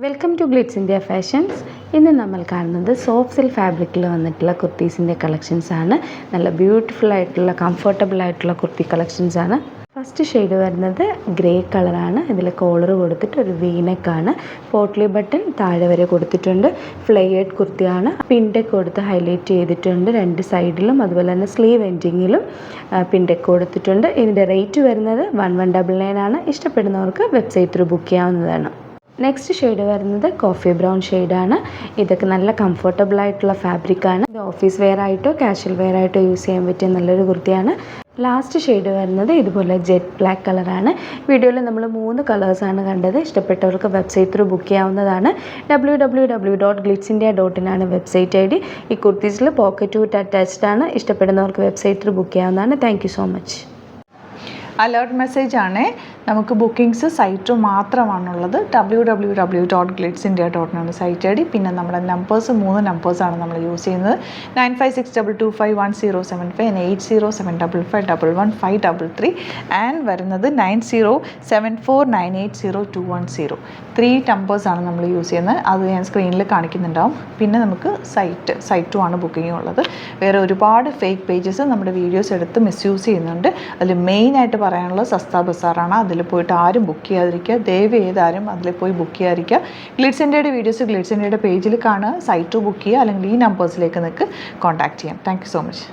Welcome to Glitz India fashions. ഇന്ന് നമ്മൾ കാണുന്നത് സോഫ്റ്റ് സിൽക്ക് ഫാബ്രിക്കിൽ വന്നിട്ടുള്ള കുർത്തീസിൻ്റെ കളക്ഷൻസാണ്. നല്ല ബ്യൂട്ടിഫുൾ ആയിട്ടുള്ള കംഫർട്ടബിൾ ആയിട്ടുള്ള കുർത്തി കളക്ഷൻസാണ്. ഫസ്റ്റ് ഷെയ്ഡ് വരുന്നത് ഗ്രേ കളറാണ്. ഇതിൽ കോളർ കൊടുത്തിട്ട് ഒരു വീനെക്കാണ്. പോട്ട്ലി ബട്ടൺ താഴെ വരെ കൊടുത്തിട്ടുണ്ട്. ഫ്ലെയേർഡ് കുർത്തിയാണ്. പിൻടെക്ക് കൊടുത്ത് ഹൈലൈറ്റ് ചെയ്തിട്ടുണ്ട് രണ്ട് സൈഡിലും. അതുപോലെ തന്നെ സ്ലീവ് എൻഡിങ്ങിലും പിൻടെക്ക് കൊടുത്തിട്ടുണ്ട്. ഇതിൻ്റെ റേറ്റ് വരുന്നത് 1199 ആണ്. ഇഷ്ടപ്പെടുന്നവർക്ക് വെബ്സൈറ്റ് ത്രൂ ബുക്ക് ചെയ്യാവുന്നതാണ്. നെക്സ്റ്റ് ഷെയ്ഡ് വരുന്നത് കോഫി ബ്രൗൺ ഷെയ്ഡാണ്. ഇതൊക്കെ നല്ല കംഫർട്ടബിൾ ആയിട്ടുള്ള ഫാബ്രിക്കാണ്. ഇത് ഓഫീസ് വെയർ ആയിട്ടോ കാഷ്വൽ വെയർ ആയിട്ടോ യൂസ് ചെയ്യാൻ പറ്റിയ നല്ലൊരു കുർത്തിയാണ്. ലാസ്റ്റ് ഷെയ്ഡ് വരുന്നത് ഇതുപോലെ ജെറ്റ് ബ്ലാക്ക് കളറാണ്. വീഡിയോയിൽ നമ്മൾ 3 കളേഴ്സാണ് കണ്ടത്. ഇഷ്ടപ്പെട്ടവർക്ക് വെബ്സൈറ്റ് ത്രൂ ബുക്ക് ചെയ്യാവുന്നതാണ്. www.glitzindia.in ആണ് വെബ്സൈറ്റ് ID. ഈ കുർത്തീസിൽ പോക്കറ്റ് ഹൂക്ക് അറ്റാച്ച്ഡ് ആണ്. ഇഷ്ടപ്പെടുന്നവർക്ക് വെബ്സൈറ്റ് ത്രൂ ബുക്ക് ചെയ്യാവുന്നതാണ്. Thank you so much. Alert message ആണ്. നമുക്ക് ബുക്കിംഗ്സ് സൈറ്റ് മാത്രമാണുള്ളത്. www.glitzindia.in ആണ് സൈറ്റ് ID. പിന്നെ നമ്മുടെ നമ്പേഴ്സ് 3 നമ്പേഴ്സാണ് നമ്മൾ യൂസ് ചെയ്യുന്നത്. 9562251075 and 8075551153 ആൻഡ് വരുന്നത് 9074980210. 3 നമ്പേഴ്സാണ് നമ്മൾ യൂസ് ചെയ്യുന്നത്. അത് ഞാൻ സ്ക്രീനിൽ കാണിക്കുന്നുണ്ടാവും. പിന്നെ നമുക്ക് സൈറ്റ് ആണ് ബുക്കിംഗ് ഉള്ളത്. വേറെ ഒരുപാട് ഫേക്ക് പേജസ് നമ്മുടെ വീഡിയോസ് എടുത്ത് മിസ്യൂസ് ചെയ്യുന്നുണ്ട്. അതിൽ മെയിനായിട്ട് പറയാനുള്ളത് സസ്ത ബസാറാണ്. അതിൽ പോയിട്ട് ആരും ബുക്ക് ചെയ്യാതിരിക്കുക. ദയവ് ചെയ്താരും അതിൽ പോയി ബുക്ക് ചെയ്യാതിരിക്കുക. ഗ്ലിറ്റ്സ് ഇന്ത്യയുടെ വീഡിയോസ് ഗ്ലിറ്റ്സ് ഇന്ത്യയുടെ പേജിൽ കാണുക. സൈറ്റ് ബുക്ക് ചെയ്യുക, അല്ലെങ്കിൽ ഈ നമ്പേഴ്സിലേക്ക് നിങ്ങൾക്ക് കോൺടാക്ട് ചെയ്യാം. Thank you so much.